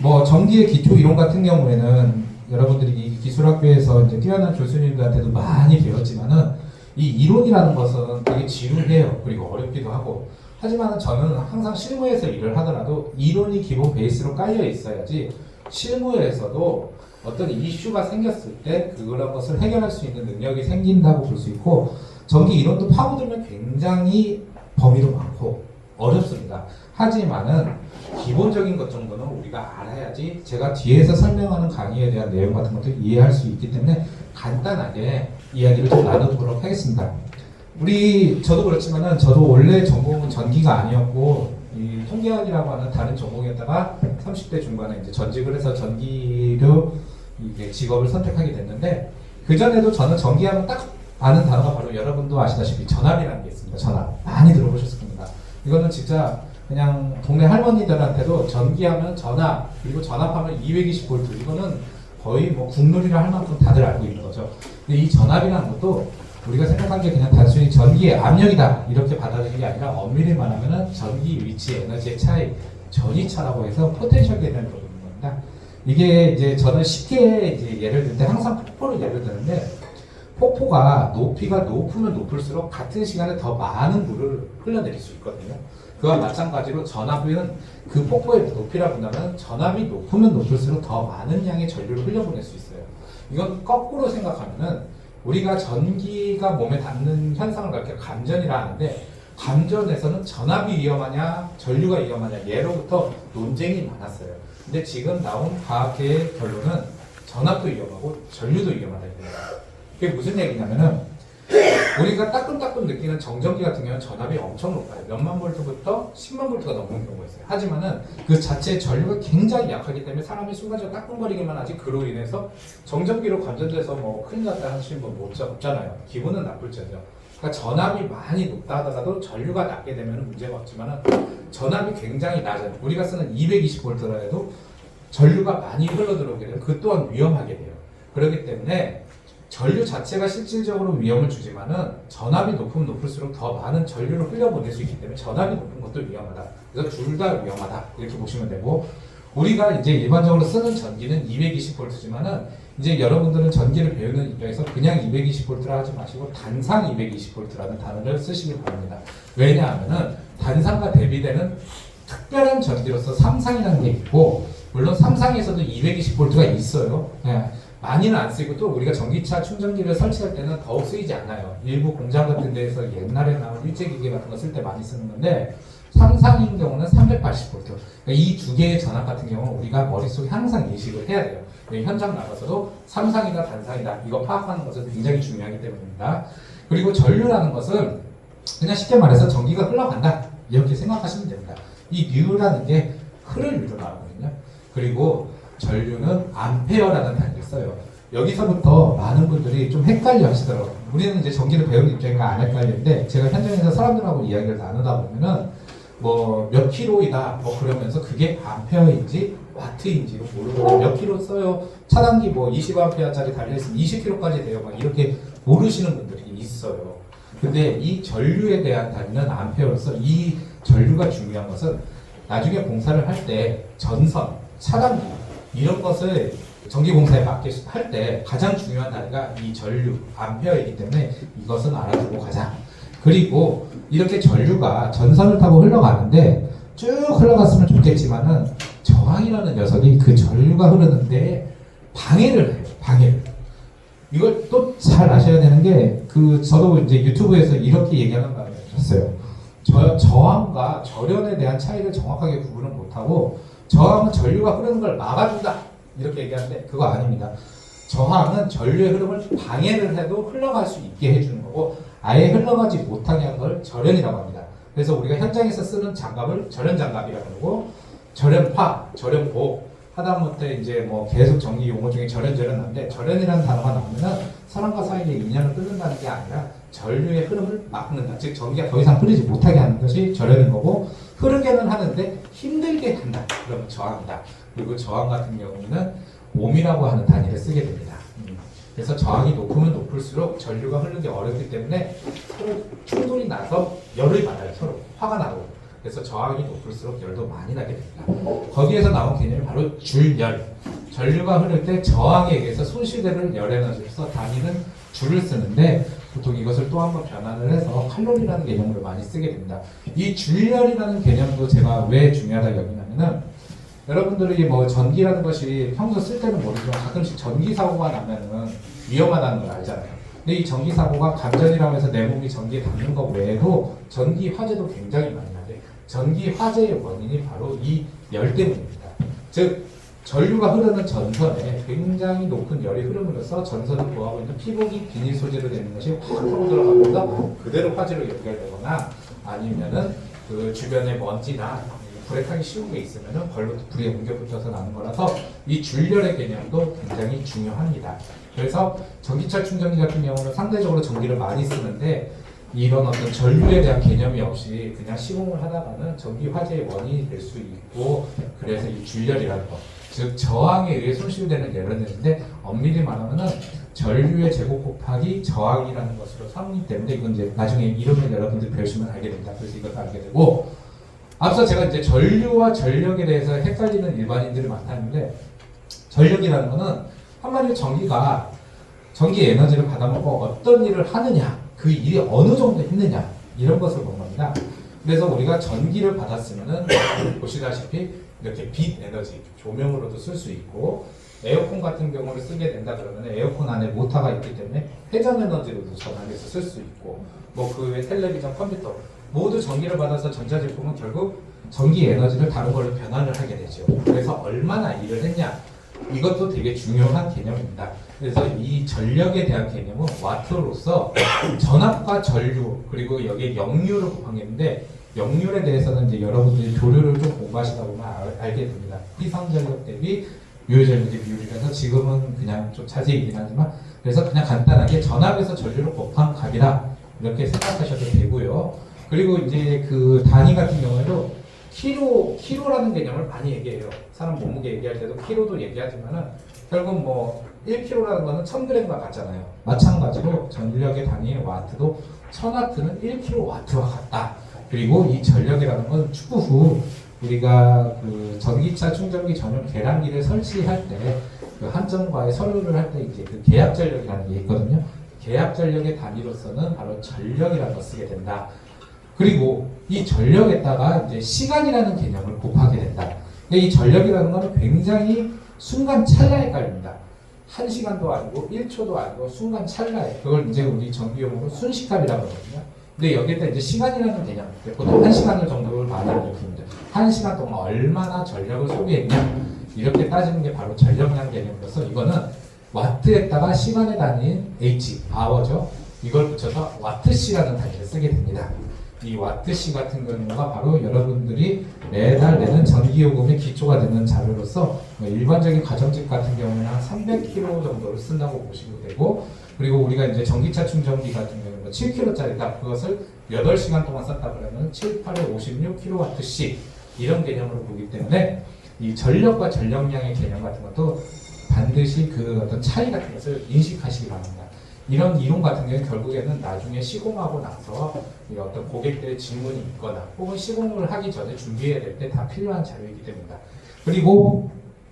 뭐 전기의 기초 이론 같은 경우에는 여러분들이 이 기술학교에서 이제 뛰어난 교수님들한테도 많이 배웠지만은 이 이론이라는 것은 되게 지루해요. 그리고 어렵기도 하고. 하지만 저는 항상 실무에서 일을 하더라도 이론이 기본 베이스로 깔려 있어야지 실무에서도 어떤 이슈가 생겼을 때 그런 것을 해결할 수 있는 능력이 생긴다고 볼 수 있고, 전기 이론도 파고들면 굉장히 범위도 많고 어렵습니다. 하지만은 기본적인 것 정도는 우리가 알아야지 제가 뒤에서 설명하는 강의에 대한 내용 같은 것도 이해할 수 있기 때문에 간단하게 이야기를 좀 나누도록 하겠습니다. 저도 그렇지만은 저도 원래 전공은 전기가 아니었고 이 통계학이라고 하는 다른 전공이었다가 30대 중반에 이제 전직을 해서 전기료 이게 직업을 선택하게 됐는데, 그 전에도 저는 전기하면 딱 아는 단어가 바로 여러분도 아시다시피 전압이라는 게 있습니다. 전압 많이 들어보셨을 겁니다. 이거는 진짜 그냥 동네 할머니들한테도 전기하면 전압, 그리고 전압하면 220V, 이거는 거의 뭐 국룰이라 할 만큼 다들 알고 있는 거죠. 근데 이 전압이라는 것도 우리가 생각한 게 그냥 단순히 전기의 압력이다 이렇게 받아들이는 게 아니라 엄밀히 말하면은 전기 위치, 에너지의 차이, 전위차라고 해서 포텐셜 개념으로 보는 겁니다. 이게 이제 저는 쉽게 이제 예를 들 때 항상 폭포를 예를 드는데, 폭포가 높이가 높으면 높을수록 같은 시간에 더 많은 물을 흘러내릴 수 있거든요. 그와 마찬가지로 전압은 그 폭포의 높이라 본다면 전압이 높으면 높을수록 더 많은 양의 전류를 흘려보낼 수 있어요. 이건 거꾸로 생각하면은 우리가 전기가 몸에 닿는 현상을 그렇게 감전이라 하는데, 감전에서는 전압이 위험하냐 전류가 위험하냐 예로부터 논쟁이 많았어요. 근데 지금 나온 과학계의 결론은 전압도 위험하고 전류도 위험하다 이거예요. 그게 무슨 얘기냐면은 우리가 따끔따끔 느끼는 정전기 같은 경우는 전압이 엄청 높아요. 몇만 볼트부터 10만 볼트가 넘는 경우가 있어요. 하지만은 그 자체의 전류가 굉장히 약하기 때문에 사람이 순간적으로 따끔거리기만 하지, 그로 인해서 정전기로 감전돼서 뭐 큰일 났다 하시는 분 없잖아요. 기분은 나쁠 지죠. 그러니까 전압이 많이 높다 하더라도 전류가 낮게 되면 문제가 없지만은 전압이 굉장히 낮아요. 우리가 쓰는 220V라 해도 전류가 많이 흘러들어오게 되면 그 또한 위험하게 돼요. 그렇기 때문에 전류 자체가 실질적으로 위험을 주지만은 전압이 높으면 높을수록 더 많은 전류를 흘려보낼 수 있기 때문에 전압이 높은 것도 위험하다. 그래서 둘 다 위험하다 이렇게 보시면 되고, 우리가 이제 일반적으로 쓰는 전기는 220V지만은 이제 여러분들은 전기를 배우는 입장에서 그냥 220V라 하지 마시고 단상 220V라는 단어를 쓰시길 바랍니다. 왜냐하면은 단상과 대비되는 특별한 전기로서 삼상이라는 게 있고, 물론 삼상에서도 220V가 있어요. 네. 많이는 안 쓰이고, 또 우리가 전기차 충전기를 설치할 때는 더욱 쓰이지 않아요. 일부 공장 같은 데에서 옛날에 나온 일제기계 같은 거 쓸 때 많이 쓰는 건데, 삼상인 경우는 380V. 그러니까 이 두 개의 전압 같은 경우는 우리가 머릿속에 항상 인식을 해야 돼요. 현장 나가서도 삼상이다 단상이다 이거 파악하는 것은 굉장히 중요하기 때문입니다. 그리고 전류라는 것은 그냥 쉽게 말해서 전기가 흘러간다 이렇게 생각하시면 됩니다. 이 류라는 게 흐를 류로 나오거든요. 그리고 전류는 암페어라는 단위를 써요. 여기서부터 많은 분들이 좀 헷갈려 하시더라고요. 우리는 이제 전기를 배우는 입장이니까 안 헷갈리는데, 제가 현장에서 사람들하고 이야기를 나누다 보면은 뭐 몇 킬로이다 뭐 그러면서 그게 암페어인지 와트인지도 모르고, 몇 킬로 써요, 차단기 뭐 20암페어짜리 달려있으면 20킬로까지 돼요 막 이렇게 모르시는 분들이 있어요. 근데 이 전류에 대한 단위는 암페어로서, 이 전류가 중요한 것은 나중에 공사를 할 때 전선, 차단기 이런 것을 전기공사에 맡게 할 때 가장 중요한 단위가 이 전류, 암페어이기 때문에 이것은 알아두고 가자. 그리고 이렇게 전류가 전선을 타고 흘러가는데 쭉 흘러갔으면 좋겠지만은 저항이라는 녀석이 그 전류가 흐르는데 방해를 해요. 방해를. 이걸 또 잘 아셔야 되는 게, 저도 이제 유튜브에서 이렇게 얘기하는 바를 들었어요. 저항과 절연에 대한 차이를 정확하게 구분을 못하고, 저항은 전류가 흐르는 걸 막아준다 이렇게 얘기하는데 그거 아닙니다. 저항은 전류의 흐름을 방해를 해도 흘러갈 수 있게 해주는 거고, 아예 흘러가지 못하게 하는 걸 절연이라고 합니다. 그래서 우리가 현장에서 쓰는 장갑을 절연장갑이라고 하고, 절연파, 절연복 하다못해 이제 뭐 계속 전기 용어 중에 절연한데, 절연이라는 단어가 나오면은 사람과 사이의 인연을 끊는다는 게 아니라 전류의 흐름을 막는다. 즉 전기가 더 이상 흐르지 못하게 하는 것이 절연인 거고, 흐르게는 하는데 힘들게 한다. 그러면 저항이다. 그리고 저항 같은 경우는 옴이라고 하는 단위를 쓰게 됩니다. 그래서 저항이 높으면 높을수록 전류가 흐르기 어렵기 때문에 서로 충돌이 나서 열을 받아요. 서로 화가 나고. 그래서 저항이 높을수록 열도 많이 나게 됩니다. 거기에서 나온 개념이 바로 줄열. 전류가 흐를 때 저항에 의해서 손실되는 열 에너지로서 단위는 줄을 쓰는데 보통 이것을 또 한 번 변환을 해서 칼로리라는 개념으로 많이 쓰게 됩니다. 이 줄열이라는 개념도 제가 왜 중요하다 여기냐면은 여러분들이 뭐 전기라는 것이 평소 쓸 때는 모르지만 가끔씩 전기 사고가 나면은 위험하다는 걸 알잖아요. 근데 이 전기 사고가 감전이라고 해서 내 몸이 전기에 닿는 것 외에도 전기 화재도 굉장히 많이 나는데 전기 화재의 원인이 바로 이 열 때문입니다. 즉 전류가 흐르는 전선에 굉장히 높은 열이 흐름으로써 전선을 보호하고 있는 피복이 비닐 소재로 되는 것이 확 하고 들어가면서 그대로 화재로 연결되거나 아니면은 그 주변에 먼지나 불에 타기 쉬운 게 있으면은 불에 옮겨 붙어서 나는 거라서 이 줄열의 개념도 굉장히 중요합니다. 그래서 전기차 충전기 같은 경우는 상대적으로 전기를 많이 쓰는데 이런 어떤 전류에 대한 개념이 없이 그냥 시공을 하다가는 전기 화재의 원인이 될 수 있고 그래서 이 줄열이라는 거, 즉 저항에 의해 손실되는 열에너지인데 엄밀히 말하면은 전류의 제곱 곱하기 저항이라는 것으로 삼기 때문에 이건 이제 나중에 이름을 여러분들 배우시면 알게 됩니다. 그래서 이것도 알게 되고 앞서 제가 이제 전류와 전력에 대해서 헷갈리는 일반인들이 많다는데 전력이라는 거는 한마디로 전기가 전기 에너지를 받아먹고 어떤 일을 하느냐 그 일이 어느 정도 했느냐 이런 것을 본 겁니다. 그래서 우리가 전기를 받았으면은 보시다시피 이렇게 빛 에너지 조명으로도 쓸 수 있고 에어컨 같은 경우를 쓰게 된다 그러면 에어컨 안에 모터가 있기 때문에 회전 에너지로도 전환해서 쓸 수 있고 뭐 그 외 텔레비전, 컴퓨터 모두 전기를 받아서 전자제품은 결국 전기 에너지를 다른 걸로 변환을 하게 되죠. 그래서 얼마나 일을 했냐 이것도 되게 중요한 개념입니다. 그래서 이 전력에 대한 개념은 와트로서 전압과 전류 그리고 여기에 역류를 곱한 게 있는데 역률에 대해서는 이제 여러분들이 교류를 좀 공부하시다 보면 알게 됩니다. 희성전력 대비 유효전력 대비 비율이라서 지금은 그냥 좀 자세히긴 하지만 그래서 그냥 간단하게 전압에서 전류를 곱한 값이라 이렇게 생각하셔도 되고요. 그리고 이제 그 단위 같은 경우에도 키로라는 개념을 많이 얘기해요. 사람 몸무게 얘기할 때도 키로도 얘기하지만은 결국 뭐 1kg라는 거는 1000g과 같잖아요. 마찬가지로 전력의 단위 와트도 1000와트는 1kW와 같다. 그리고 이 전력이라는 건 추후 우리가 그 전기차 충전기 전용 계량기를 설치할 때 그 한전과의 서류를 할 때 이제 그 계약 전력이라는 게 있거든요. 계약 전력의 단위로서는 바로 전력이라는 걸 쓰게 된다. 그리고 이 전력에다가 이제 시간이라는 개념을 곱하게 된다. 근데 이 전력이라는 것은 굉장히 순간 찰나에 깔립니다. 1시간도 아니고 1초도 아니고 순간 찰나에 그걸 이제 우리 전기용어로 순식간이라고 하거든요. 근데 여기에다 이제 시간이라는 개념, 보통 1시간을 정도를 말하는 겁니다. 1시간 동안 얼마나 전력을 소비했냐 이렇게 따지는 게 바로 전력량 개념으로서 이거는 와트에다가 시간의 단위인 H, 아워죠. 이걸 붙여서 와트시라는 단위를 쓰게 됩니다. 이 와트시 같은 경우가 바로 여러분들이 매달 내는 전기요금의 기초가 되는 자료로서 일반적인 가정집 같은 경우는 한 300kg 정도를 쓴다고 보시면 되고 그리고 우리가 이제 전기차 충전기 같은 경우는 7kg짜리다. 그것을 8시간 동안 썼다 그러면 7, 8에 56kWh 이런 개념으로 보기 때문에 이 전력과 전력량의 개념 같은 것도 반드시 그 어떤 차이 같은 것을 인식하시기 바랍니다. 이런 이론 같은 경우는 결국에는 나중에 시공하고 나서 어떤 고객들의 질문이 있거나 혹은 시공을 하기 전에 준비해야 될 때 다 필요한 자료이기 때문입니다. 그리고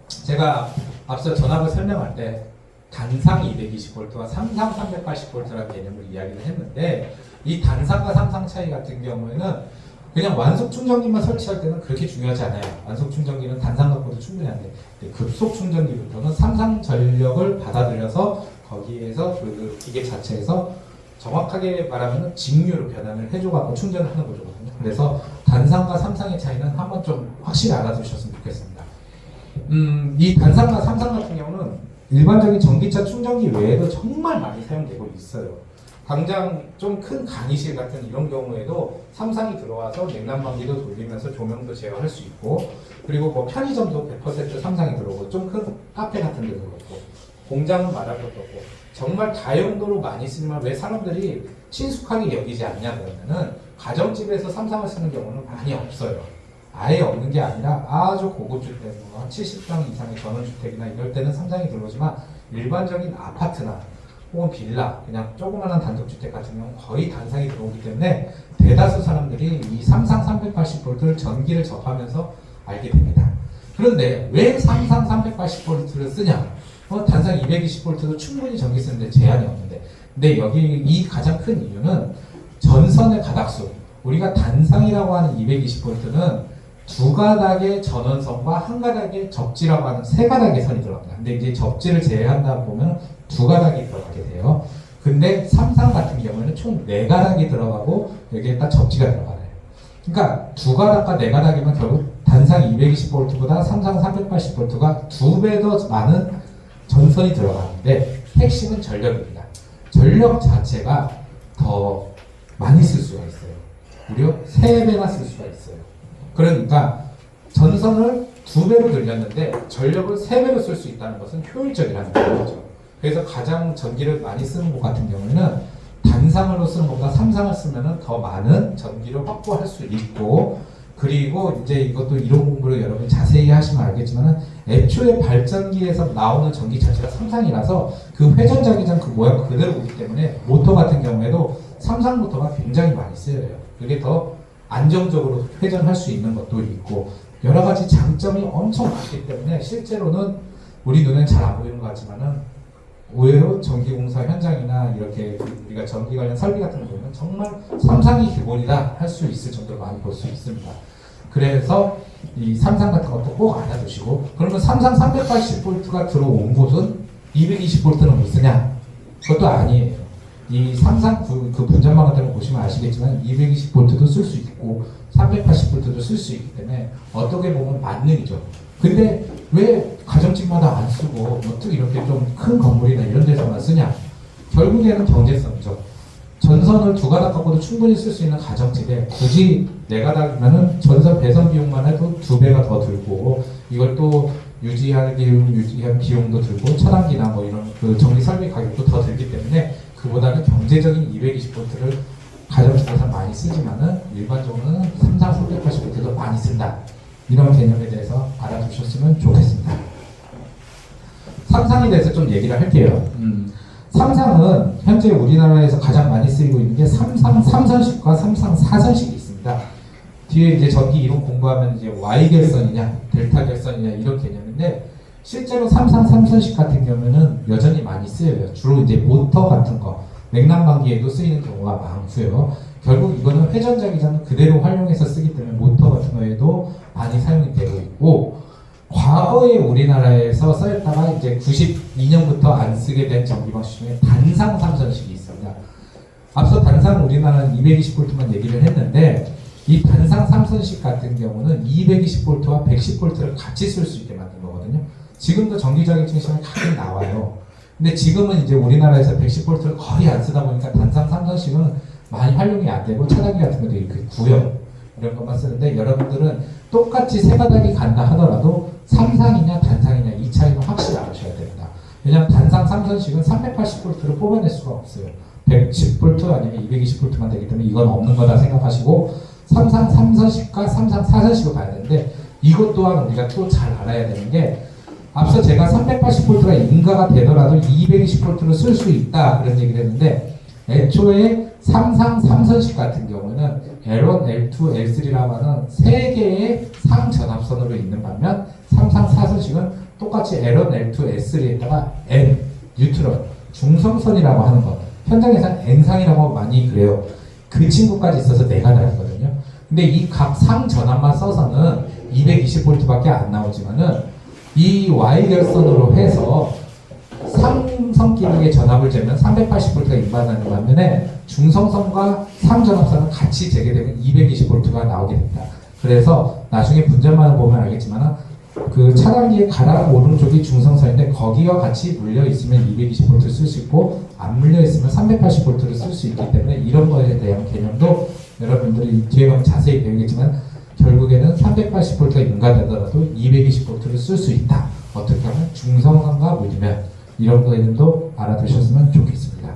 제가 앞서 전압을 설명할 때 단상 220V와 삼상 380V라는 개념을 이야기를 했는데 이 단상과 삼상 차이 같은 경우에는 그냥 완속 충전기만 설치할 때는 그렇게 중요하지 않아요. 완속 충전기는 단상 갖고도 충분히 안 돼. 급속 충전기부터는 삼상 전력을 받아들여서 거기에서 그 기계 자체에서 정확하게 말하면 직류로 변환을 해줘갖고 충전을 하는 거거든요. 그래서 단상과 삼상의 차이는 한번 좀 확실히 알아두셨으면 좋겠습니다. 이 단상과 삼상 같은 경우는 일반적인 전기차 충전기 외에도 정말 많이 사용되고 있어요. 당장 좀 큰 강의실 같은 이런 경우에도 삼상이 들어와서 냉난방기도 돌리면서 조명도 제어할 수 있고 그리고 뭐 편의점도 100% 삼상이 들어오고 좀 큰 카페 같은 데도 그렇고 공장은 말할 것도 없고 정말 다용도로 많이 쓰지만 왜 사람들이 친숙하게 여기지 않냐 그러면은 가정집에서 삼상을 쓰는 경우는 많이 없어요. 아예 없는 게 아니라 아주 고급 주택, 뭐 70평 이상의 전원주택이나 이럴 때는 삼상이 들어오지만 일반적인 아파트나 혹은 빌라, 그냥 조그마한 단독주택 같은 경우는 거의 단상이 들어오기 때문에 대다수 사람들이 이 삼상 380V를 전기를 접하면서 알게 됩니다. 그런데 왜 삼상 380V를 쓰냐? 단상 220V도 충분히 전기 쓰는데 제한이 없는데, 근데 여기 이 가장 큰 이유는 전선의 가닥수. 우리가 단상이라고 하는 220V는 두 가닥의 전원선과 한 가닥의 접지라고 하는 세 가닥의 선이 들어갑니다. 근데 이제 접지를 제외한다 보면 두 가닥이 들어가게 돼요. 근데 삼상 같은 경우에는 총 네 가닥이 들어가고 여기에다 접지가 들어가요. 그러니까 두 가닥과 네 가닥이면 결국 단상 220V보다 삼상 380V가 두 배 더 많은 전선이 들어가는데 핵심은 전력입니다. 전력 자체가 더 많이 쓸 수가 있어요. 무려 3배나 쓸 수가 있어요. 그러니까 전선을 2배로 늘렸는데 전력을 3배로 쓸 수 있다는 것은 효율적이라는 거죠. 그래서 가장 전기를 많이 쓰는 곳 같은 경우에는 단상으로 쓰는 것보다 삼상을 쓰면 더 많은 전기를 확보할 수 있고, 그리고 이제 이것도 이론 공부를 여러분 자세히 하시면 알겠지만 애초에 발전기에서 나오는 전기 자체가 삼상이라서 그 회전자기장 그 모양 그대로 오기 때문에 모터 같은 경우에도 삼상 모터가 굉장히 많이 쓰여요. 그게 더 안정적으로 회전할 수 있는 것도 있고 여러 가지 장점이 엄청 많기 때문에 실제로는 우리 눈엔 잘 안 보이는 것 같지만은 의외로 전기공사 현장이나 이렇게 우리가 전기 관련 설비 같은 거 보면 정말 삼상이 기본이다 할 수 있을 정도로 많이 볼 수 있습니다. 그래서 이 삼상 같은 것도 꼭 알아두시고, 그러면 삼상 380V가 들어온 곳은 220V는 못 쓰냐? 그것도 아니에요. 이 삼상 그 분전망 같은 거 보시면 아시겠지만 220V도 쓸 수 있고 380V도 쓸 수 있기 때문에 어떻게 보면 만능이죠. 근데 왜 가정집마다 안 쓰고 어떻게 이렇게 좀 큰 건물이나 이런 데서만 쓰냐? 결국에는 경제성이죠. 전선을 두 가닥 갖고도 충분히 쓸 수 있는 가정집에 굳이 네 가닥이면은 전선 배선 비용만 해도 2배가 더 들고, 이걸 또 유지할 비용도 들고 차단기나 뭐 이런 그 전기 설비 가격도 더 들기 때문에 그보다는 경제적인 220V를 가정집에서 많이 쓰지만은 일반적으로는 삼상 380V도 많이 쓴다. 이런 개념에 대해서 알아두셨으면 좋겠습니다. 삼상에 대해서 좀 얘기를 할게요. 삼상은 현재 우리나라에서 가장 많이 쓰이고 있는 게 삼상 3선식과 삼상 4선식이 있습니다. 뒤에 이제 전기 이론 공부하면 이제 Y 결선이냐, 델타 결선이냐 이런 개념인데, 실제로 삼상 3선식 같은 경우는 여전히 많이 쓰여요. 주로 이제 모터 같은 거, 냉난방기에도 쓰이는 경우가 많고요. 결국 이거는 회전자기장을 그대로 활용해서 쓰기 때문에 모터 같은 거에도 많이 사용이 되고 있고, 과거에 우리나라에서 쓰였다가 이제 92년부터 안 쓰게 된 전기 방식 중에 단상 3선식이 있습니다. 앞서 단상 우리나라는 220V만 얘기를 했는데, 이 단상 3선식 같은 경우는 220V와 110V를 같이 쓸 수 있게 만든 거거든요. 지금도 전기자격증 시험에 가끔 나와요. 근데 지금은 이제 우리나라에서 110V를 거의 안 쓰다 보니까 단상 3선식은 많이 활용이 안 되고 차단기 같은 것도 이렇게 구형 이런 것만 쓰는데, 여러분들은 똑같이 세 가닥이 간다 하더라도 삼상이냐 단상이냐 이 차이는 확실히 아셔야 됩니다. 왜냐하면 단상 3선식은 380V를 뽑아낼 수가 없어요. 110V 아니면 220V만 되기 때문에 이건 없는 거다 생각하시고 삼상 3선식과 삼상 4선식을 봐야 되는데, 이것 또한 우리가 또 잘 알아야 되는 게, 앞서 제가 380V가 인가가 되더라도 220V를 쓸 수 있다 그런 얘기를 했는데, 애초에 삼상 3선식 같은 경우는 L1, L2, L3라고 하는 3개의 상전압선으로 있는 반면 삼상 4선식은 똑같이 L1, L2, L3에다가 N, 뉴트럴, 중성선이라고 하는 것, 현장에서는 N상이라고 많이 그래요. 그 친구까지 있어서 4가닥이거든요. 근데 이 각 상전압만 써서는 220V밖에 안 나오지만은 이 Y결선으로 해서 삼성 기능의 전압을 재면 380V가 인반하는 반면에 중성선과 상전압선은 같이 재게되면 220V가 나오게 됩니다. 그래서 나중에 분전만을 보면 알겠지만 그 차단기의 가락 오른쪽이 중성선인데 거기와 같이 물려 있으면 220V 쓸 수 있고 안 물려 있으면 380V를 쓸 수 있기 때문에 이런 거에 대한 개념도 여러분들이 뒤에 가면 자세히 배우겠지만 결국에는 380V가 인가되더라도 220V를 쓸 수 있다. 어떻게 하면 중성선과 물리면 이런 거에도 알아두셨으면 좋겠습니다.